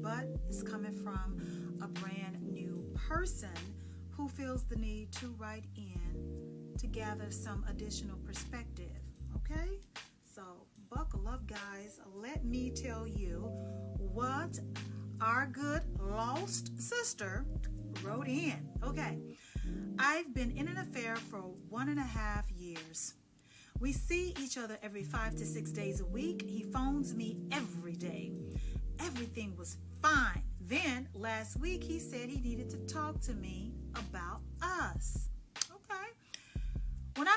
but it's coming from a brand new person who feels the need to write in to gather some additional perspective. Okay? So buckle up, guys. Let me tell you what our good lost sister wrote in. Okay. I've been in an affair for 1.5 years. We see each other every 5 to 6 days a week. He phones me every day. Everything was fine. Then last week he said he needed to talk to me about us. Okay. When I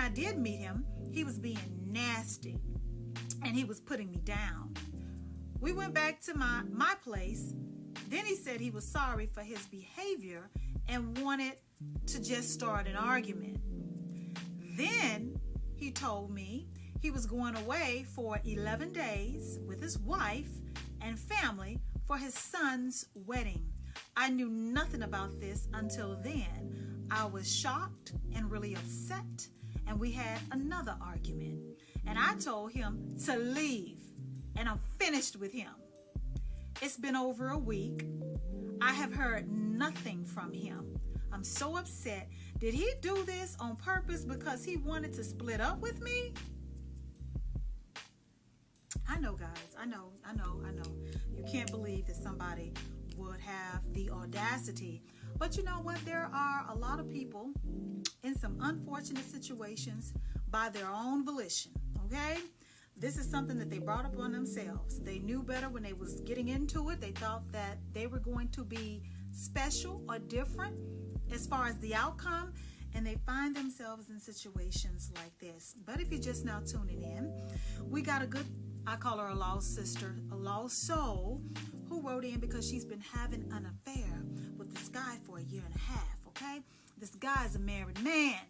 did meet him, he was being nasty and he was putting me down. We went back to my place. Then he said he was sorry for his behavior and wanted to just start an argument. Then he told me he was going away for 11 days with his wife and family for his son's wedding. I knew nothing about this until then. I was shocked and really upset, and we had another argument. And I told him to leave, and I'm finished with him. It's been over a week. I have heard nothing from him. I'm so upset. Did he do this on purpose because he wanted to split up with me? I know, guys. I know. You can't believe that somebody would have the audacity. But you know what? There are a lot of people in some unfortunate situations by their own volition. Okay? This is something that they brought upon themselves. They knew better when they was getting into it. They thought that they were going to be special or different as far as the outcome, and they find themselves in situations like this. But if you're just now tuning in, we got a good, I call her a lost sister, a lost soul, who wrote in because she's been having an affair with this guy for 1.5 years, okay? This guy's a married man.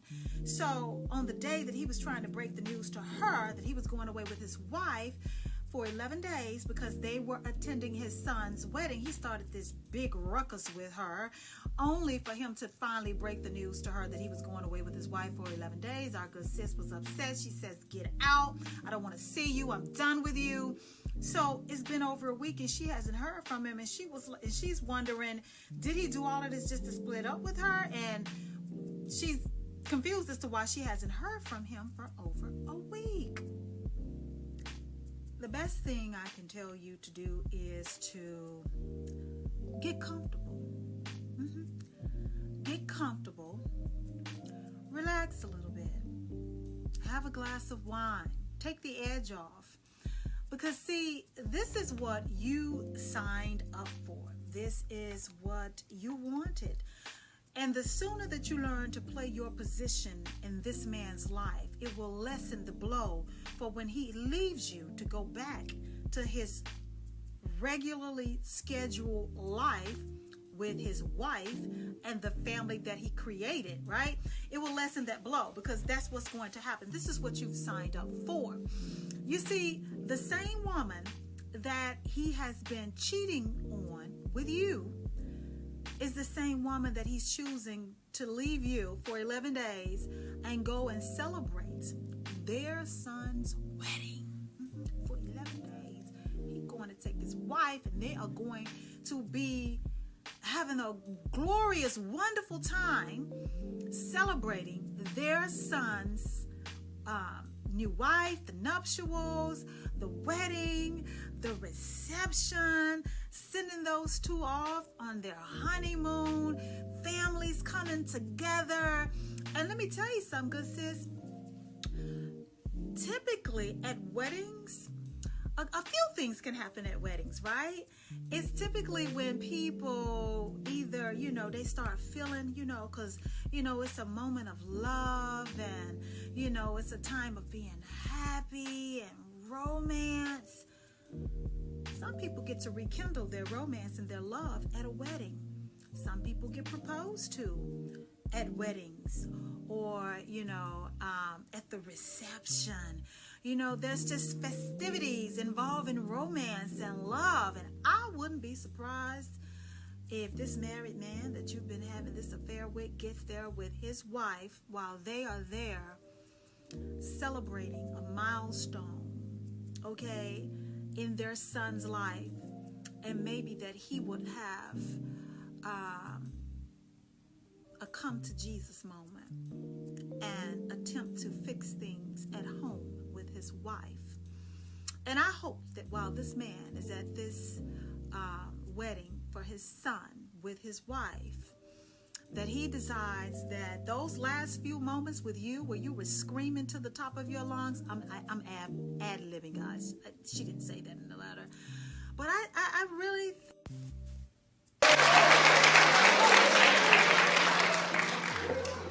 So on the day that he was trying to break the news to her that he was going away with his wife for 11 days because they were attending his son's wedding, he started this big ruckus with her, only for him to finally break the news to her that he was going away with his wife for 11 days. Our good sis was upset. She says, "Get out. I don't want to see you. I'm done with you." So it's been over a week and she hasn't heard from him, and she's wondering, did he do all of this just to split up with her? And she's confused as to why she hasn't heard from him for over a week. The best thing I can tell you to do is to get comfortable. Get comfortable. Relax a little bit. Have a glass of wine. Take the edge off. Because see, this is what you signed up for. This is what you wanted. And the sooner that you learn to play your position in this man's life, it will lessen the blow for when he leaves you to go back to his regularly scheduled life with his wife and the family that he created, right? It will lessen that blow because that's what's going to happen. This is what you've signed up for. You see, the same woman that he has been cheating on with you is the same woman that he's choosing to leave you for 11 days and go and celebrate their son's wedding. For 11 days, he's going to take his wife and they are going to be having a glorious, wonderful time celebrating their son's new wife, the nuptials, the wedding, the reception, sending those two off on their honeymoon, families coming together. And let me tell you something, good sis. Typically at weddings, a few things can happen at weddings, right? It's typically when people either, they start feeling, because, it's a moment of love and, it's a time of being happy and romance. Some people get to rekindle their romance and their love at a wedding. Some people get proposed to at weddings or, at the reception. There's just festivities involving romance and love. And I wouldn't be surprised if this married man that you've been having this affair with gets there with his wife while they are there celebrating a milestone, okay, in their son's life. and maybe that he would have a come to Jesus moment and attempt to fix things at home with his wife. And I hope that while this man is at this wedding for his son with his wife, that he decides that those last few moments with you where you were screaming to the top of your lungs, I'm ad-libbing, guys. She didn't say that in the letter. But I really...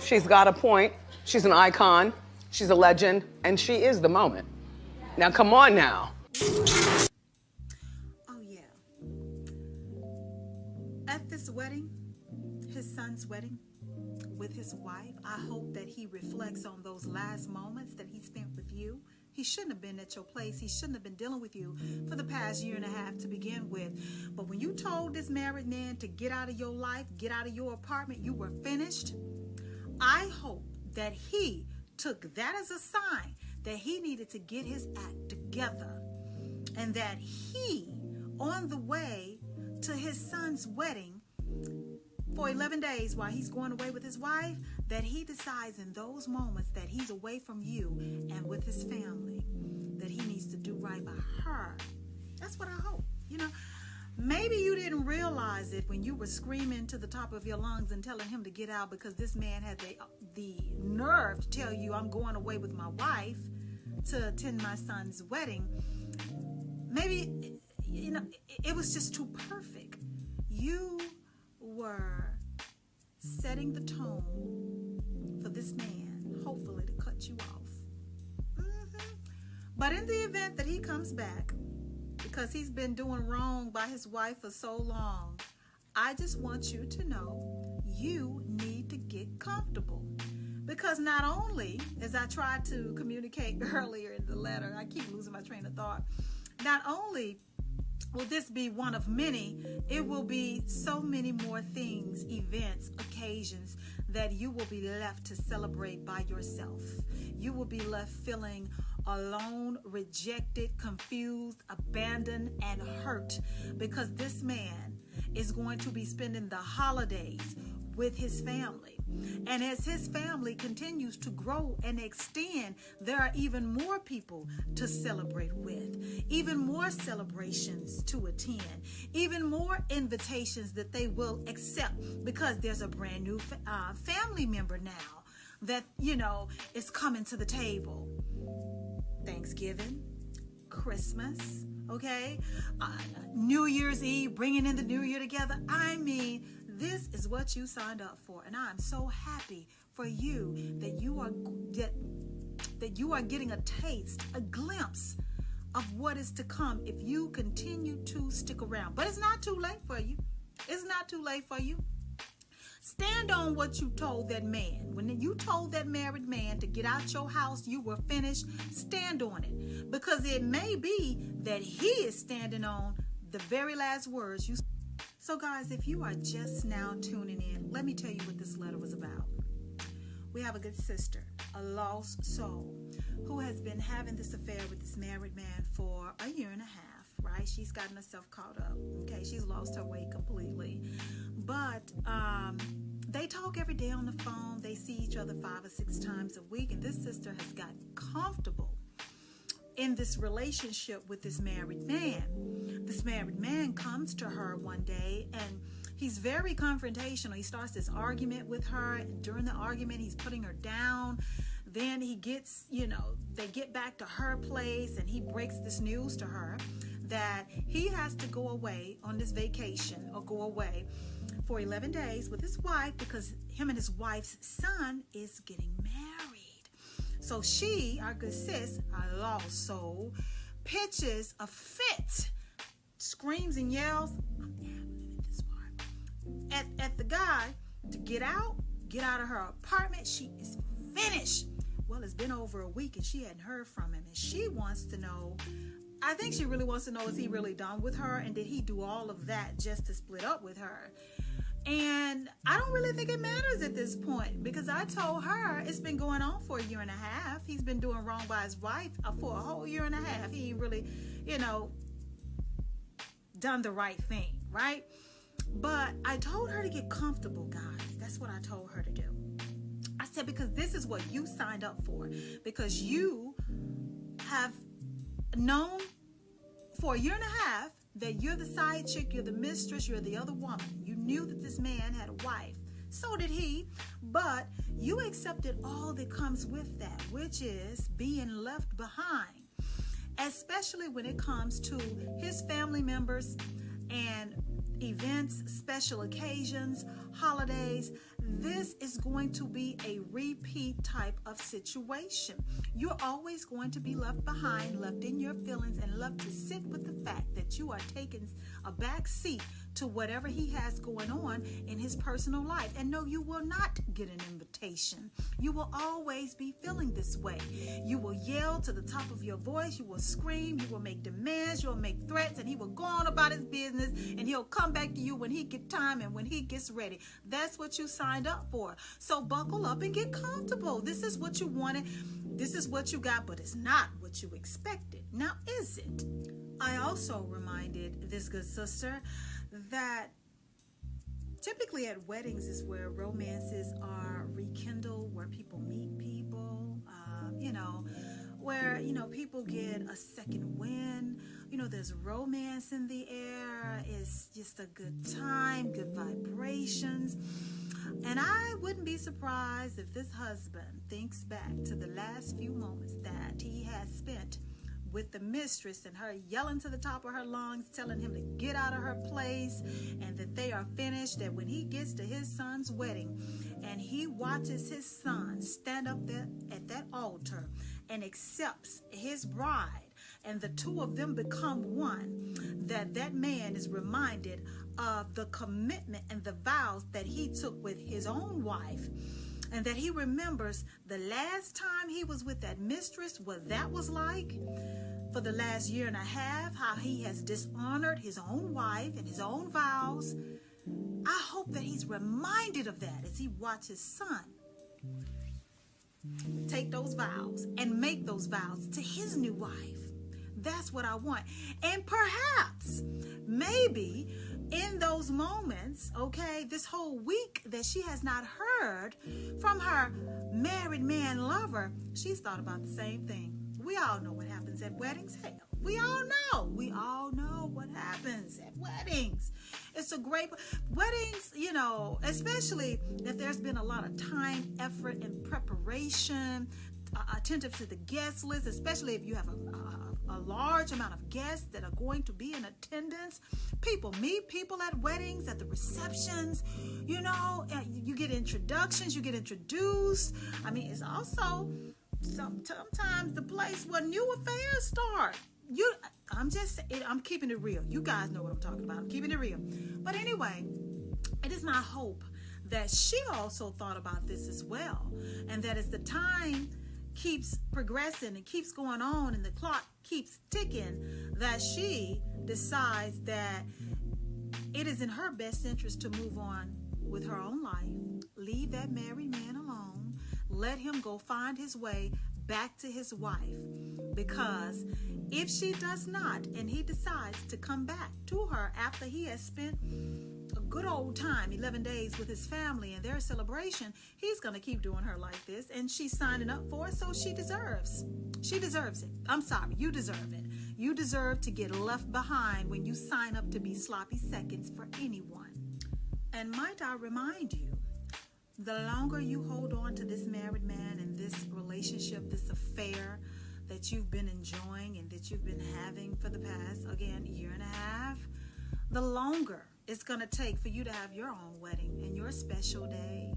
She's got a point. She's an icon. She's a legend. And she is the moment. Now, come on now. Oh, yeah. At this wedding, his son's wedding with his wife, I hope that he reflects on those last moments that he spent with you. He shouldn't have been at your place. He shouldn't have been dealing with you for the past year and a half to begin with. But when you told this married man to get out of your life, get out of your apartment, you were finished. I hope that he took that as a sign that he needed to get his act together, and that he, on the way to his son's wedding for 11 days while he's going away with his wife, that he decides in those moments that he's away from you and with his family, that he needs to do right by her. That's what I hope. You know, maybe you didn't realize it when you were screaming to the top of your lungs and telling him to get out because this man had the nerve to tell you, I'm going away with my wife to attend my son's wedding. Maybe, you know, it was just too perfect. You were setting the tone for this man, hopefully to cut you off. But in the event that he comes back, because he's been doing wrong by his wife for so long, I just want you to know you need to get comfortable. Because not only, as I tried to communicate earlier in the letter, I keep losing my train of thought, not only will this be one of many, it will be so many more things, events, occasions that you will be left to celebrate by yourself. You will be left feeling alone, rejected, confused, abandoned, and hurt, because this man is going to be spending the holidays with his family. And as his family continues to grow and extend, there are even more people to celebrate with, even more celebrations to attend, even more invitations that they will accept, because there's a brand new family member now that, you know, is coming to the table. Thanksgiving, Christmas, okay? New Year's Eve, bringing in the new year together. I mean, this is what you signed up for, and I'm so happy for you that you are getting a taste, a glimpse of what is to come if you continue to stick around. But it's not too late for you. It's not too late for you. Stand on what you told that man. When you told that married man to get out your house, you were finished. Stand on it, because it may be that he is standing on the very last words you. So guys, if you are just now tuning in, let me tell you what this letter was about. We have a good sister, a lost soul, who has been having this affair with this married man for a year and a half, right? She's gotten herself caught up, okay? She's lost her way completely. But they talk every day on the phone. They see each other 5 or 6 times a week, and this sister has gotten comfortable in this relationship with this married man. This married man comes to her one day, and he's very confrontational. He starts this argument with her, and during the argument, he's putting her down. Then he gets, they get back to her place, and he breaks this news to her that he has to go away on this vacation, or go away for 11 days with his wife, because him and his wife's son is getting married. So she, our good sis, our lost soul, pitches a fit, screams and yells, I'm ad-libbing this part, at the guy to get out of her apartment. She is finished. Well, it's been over a week and she hadn't heard from him, and she wants to know, I think she really wants to know, is he really done with her, and did he do all of that just to split up with her? And I don't really think it matters at this point, because I told her it's been going on for a year and a half. He's been doing wrong by his wife for a whole year and a half. He really, done the right thing, right? But I told her to get comfortable, guys. That's what I told her to do. I said, because this is what you signed up for. Because you have known for a year and a half that you're the side chick, you're the mistress, you're the other woman. You knew that this man had a wife. So did he. But you accepted all that comes with that, which is being left behind. Especially when it comes to his family members and events, special occasions, holidays. This is going to be a repeat type of situation. You're always going to be left behind, left in your feelings, and left to sit with the fact that you are taking a back seat to whatever he has going on in his personal life. And no, you will not get an invitation. You will always be feeling this way. You will yell to the top of your voice. You will scream. You will make demands. You will make threats. And he will go on about his business. And he'll come back to you when he gets time and when he gets ready. That's what you signed up for. So buckle up and get comfortable. This is what you wanted. This is what you got, but it's not what you expected. Now, is it? I also reminded this good sister that typically at weddings is where romances are rekindled, where people meet people, where, people get a second wind. There's romance in the air. It's just a good time, good vibrations. And I wouldn't be surprised if this husband thinks back to the last few moments that he has spent with the mistress and her yelling to the top of her lungs, telling him to get out of her place and that they are finished, that when he gets to his son's wedding and he watches his son stand up there at that altar and accepts his bride and the two of them become one, that man is reminded of the commitment and the vows that he took with his own wife, and that he remembers the last time he was with that mistress, what that was like for the last year and a half, how he has dishonored his own wife and his own vows. I hope that he's reminded of that as he watches his son take those vows and make those vows to his new wife. That's what I want. And perhaps, maybe in those moments, this whole week that she has not heard from her married man lover, she's thought about the same thing. We all know what happens at weddings. Hell, we all know. We all know what happens at weddings. It's a great weddings, especially if there's been a lot of time, effort, and preparation, attentive to the guest list, especially if you have a large amount of guests that are going to be in attendance. People meet people at weddings, at the receptions, you get introductions, you get introduced. It's also sometimes the place where new affairs start. I'm keeping it real. You guys know what I'm talking about. I'm keeping it real. But anyway, it is my hope that she also thought about this as well, and that as the time keeps progressing and keeps going on and the clock keeps ticking, that she decides that it is in her best interest to move on with her own life, leave that married man alone, let him go find his way back to his wife. Because if she does not, and he decides to come back to her after he has spent a good old time, 11 days with his family and their celebration, he's going to keep doing her like this, and she's signing up for it, so she deserves it. I'm sorry, you deserve it. You deserve to get left behind when you sign up to be sloppy seconds for anyone. And might I remind you, the longer you hold on to this married man and this relationship, this affair that you've been enjoying and that you've been having for the past, year and a half, the longer it's going to take for you to have your own wedding and your special day.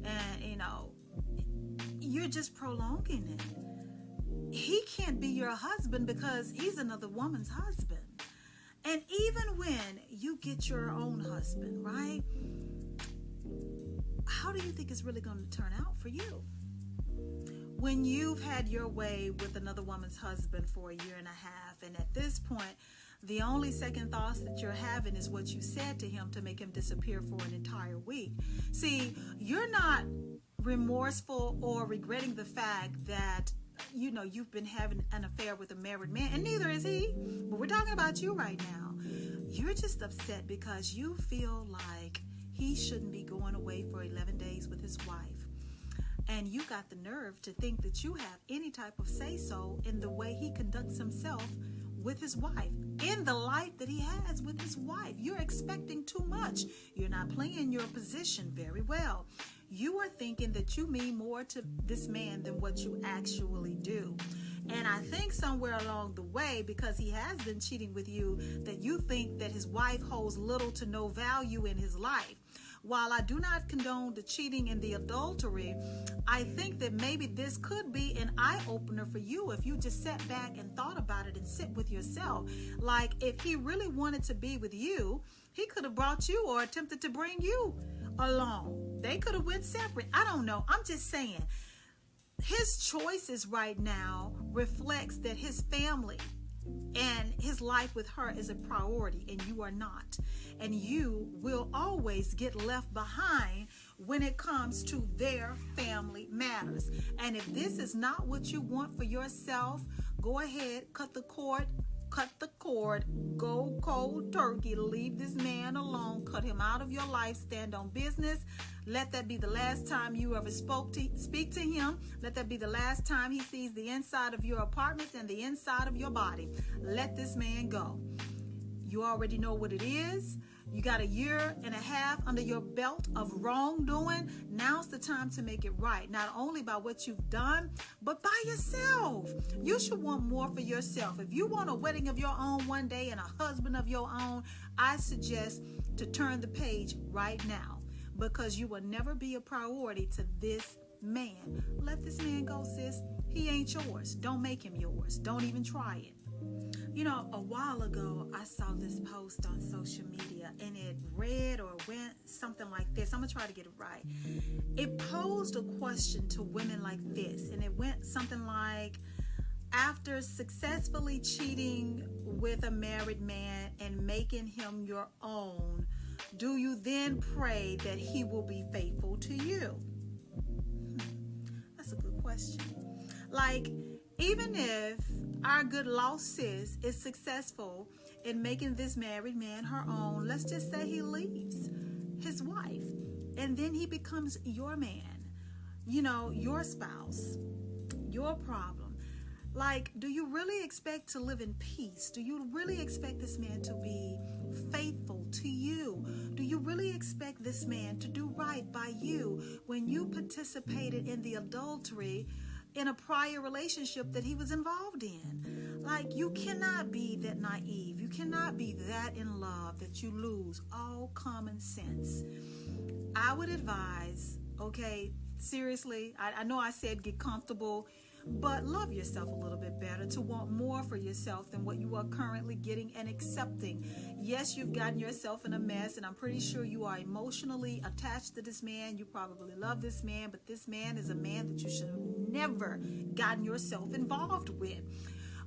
And, you're just prolonging it. He can't be your husband because he's another woman's husband. And even when you get your own husband, right? How do you think it's really going to turn out for you? When you've had your way with another woman's husband for a year and a half, and at this point, the only second thoughts that you're having is what you said to him to make him disappear for an entire week. See, you're not remorseful or regretting the fact that you've been having an affair with a married man, and neither is he. But we're talking about you right now. You're just upset because you feel like he shouldn't be going away for 11 days with his wife. And you got the nerve to think that you have any type of say-so in the way he conducts himself with his wife, in the life that he has with his wife. You're expecting too much. You're not playing your position very well. You are thinking that you mean more to this man than what you actually do. And I think somewhere along the way, because he has been cheating with you, that you think that his wife holds little to no value in his life. While I do not condone the cheating and the adultery, I think that maybe this could be an eye-opener for you if you just sat back and thought about it and sit with yourself. Like, if he really wanted to be with you, he could have brought you or attempted to bring you along. They could have went separate. I don't know. I'm just saying. His choices right now reflects that his family and his life with her is a priority, and you are not. And you will always get left behind when it comes to their family matters. And if this is not what you want for yourself, go ahead, cut the cord, go cold turkey, leave this man alone, cut him out of your life, stand on business. Let that be the last time you ever speak to him. Let that be the last time he sees the inside of your apartments and the inside of your body. Let this man go. You already know what it is. You got 1.5 years under your belt of wrongdoing. Now's the time to make it right. Not only by what you've done, but by yourself. You should want more for yourself. If you want a wedding of your own one day and a husband of your own, I suggest to turn the page right now, because you will never be a priority to this man. Let this man go, sis. He ain't yours. Don't make him yours. Don't even try it. You know, a while ago, I saw this post on social media, and it read or went something like this. I'm going to try to get it right. It posed a question to women like this, and it went something like, after successfully cheating with a married man and making him your own, do you then pray that he will be faithful to you? That's a good question. Like, even if our good lost sis is successful in making this married man her own, let's just say he leaves his wife, and then he becomes your man, your spouse, your problem. Like, do you really expect to live in peace? Do you really expect this man to be faithful to you? Do you really expect this man to do right by you when you participated in the adultery in a prior relationship that he was involved in? Like, you cannot be that naive. You cannot be that in love that you lose all common sense. I would advise, okay, seriously, I know I said get comfortable, but love yourself a little bit better, to want more for yourself than what you are currently getting and accepting. Yes, you've gotten yourself in a mess, and I'm pretty sure you are emotionally attached to this man. You probably love this man, but this man is a man that you should have never gotten yourself involved with.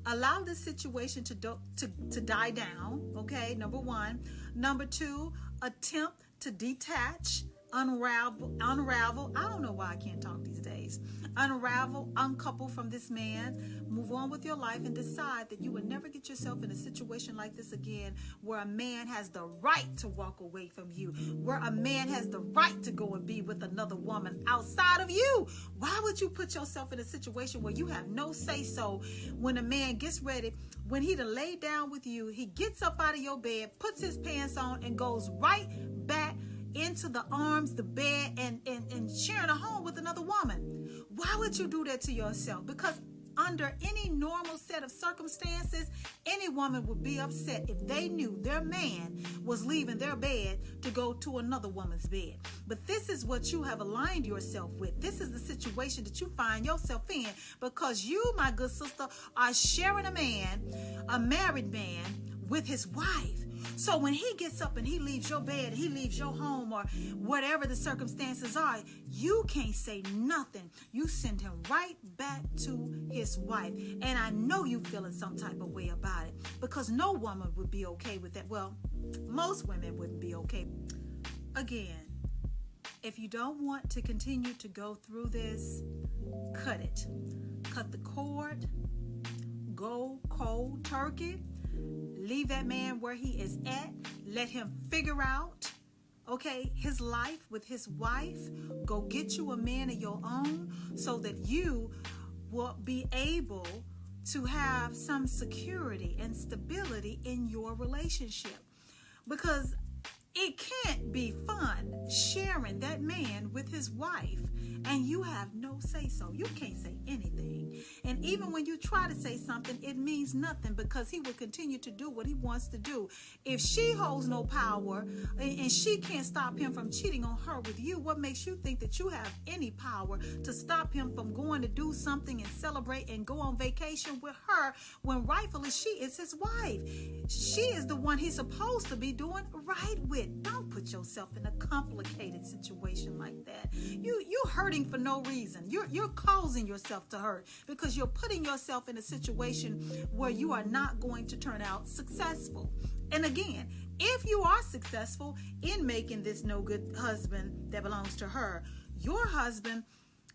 Allow this situation to die down, okay, number one. Number two, attempt to detach, unravel. I don't know why I can't talk these days. Unravel, uncouple from this man, move on with your life, and decide that you will never get yourself in a situation like this again, where a man has the right to walk away from you, where a man has the right to go and be with another woman outside of you. Why would you put yourself in a situation where you have no say-so when a man gets ready, when he done laid down with you, he gets up out of your bed, puts his pants on, and goes right back into the arms, the bed, and sharing a home with another woman? Why would you do that to yourself? Because under any normal set of circumstances, any woman would be upset if they knew their man was leaving their bed to go to another woman's bed. But this is what you have aligned yourself with. This is the situation that you find yourself in, because you, my good sister, are sharing a man, a married man, with his wife. So when he gets up and he leaves your bed, he leaves your home, or whatever the circumstances are, you can't say nothing. You send him right back to his wife. And I know you feeling some type of way about it, because no woman would be okay with that. Well, most women wouldn't be okay. Again, if you don't want to continue to go through this, cut it. cut the cord, go cold turkey, leave that man where he is at, let him figure out, okay, his life with his wife. Go get you a man of your own so that you will be able to have some security and stability in your relationship. Because it can't be fun sharing that man with his wife and you have no say so. You can't say anything. And even when you try to say something, it means nothing because he will continue to do what he wants to do. If she holds no power and she can't stop him from cheating on her with you, what makes you think that you have any power to stop him from going to do something and celebrate and go on vacation with her when rightfully she is his wife? She is the one he's supposed to be doing right with. Don't put yourself in a complicated situation like that. You're hurting for no reason. You're causing yourself to hurt because you're putting yourself in a situation where you are not going to turn out successful. And again, if you are successful in making this no good husband that belongs to her your husband,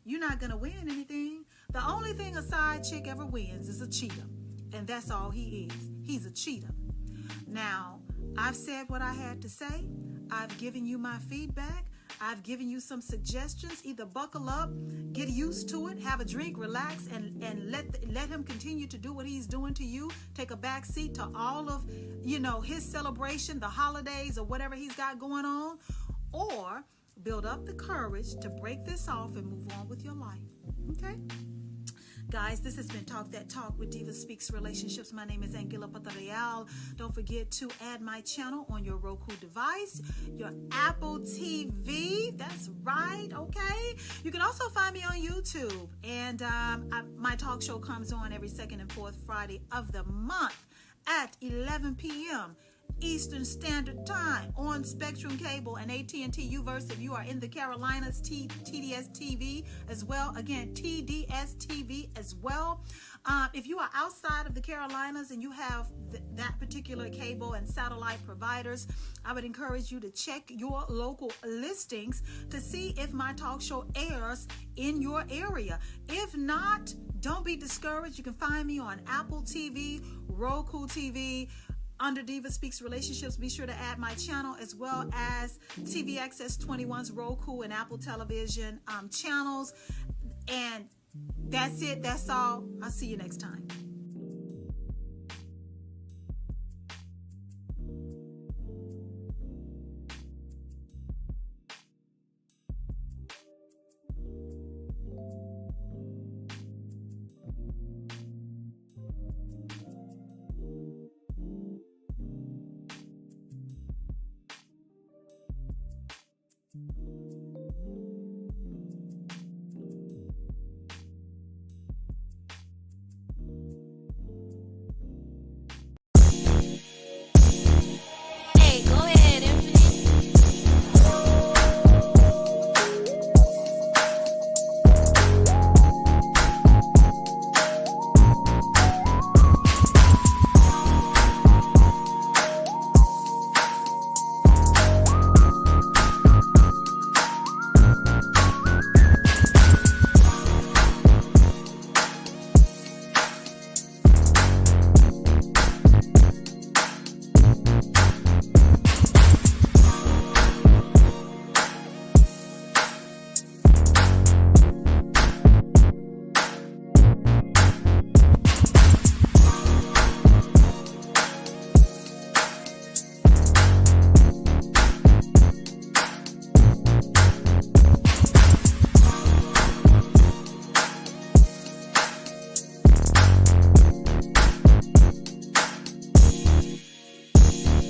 you're not going to win anything. The only thing a side chick ever wins is a cheater. And that's all he is. He's a cheater. Now, I've said what I had to say. I've given you my feedback. I've given you some suggestions. Either buckle up, get used to it, have a drink, relax, and let him continue to do what he's doing to you. Take a back seat to all of, his celebration, the holidays, or whatever he's got going on. Or build up the courage to break this off and move on with your life. Okay? Guys, this has been Talk That Talk with DivaSpeaks Relationships. My name is AnGala. Don't forget to add my channel on your Roku device, your Apple TV. That's right, okay? You can also find me on YouTube. And my talk show comes on every second and fourth Friday of the month at 11 p.m. Eastern Standard Time on Spectrum Cable and AT&T Uverse. If you are in the Carolinas, TDS TV as well. Again, TDS TV as well. If you are outside of the Carolinas and you have that particular cable and satellite providers, I would encourage you to check your local listings to see if my talk show airs in your area. If not, don't be discouraged. You can find me on Apple TV, Roku TV, under DivaSpeaks Relationships. Be sure to add my channel as well as TV Access 21's Roku and Apple Television channels. And that's it. That's all. I'll see you next time.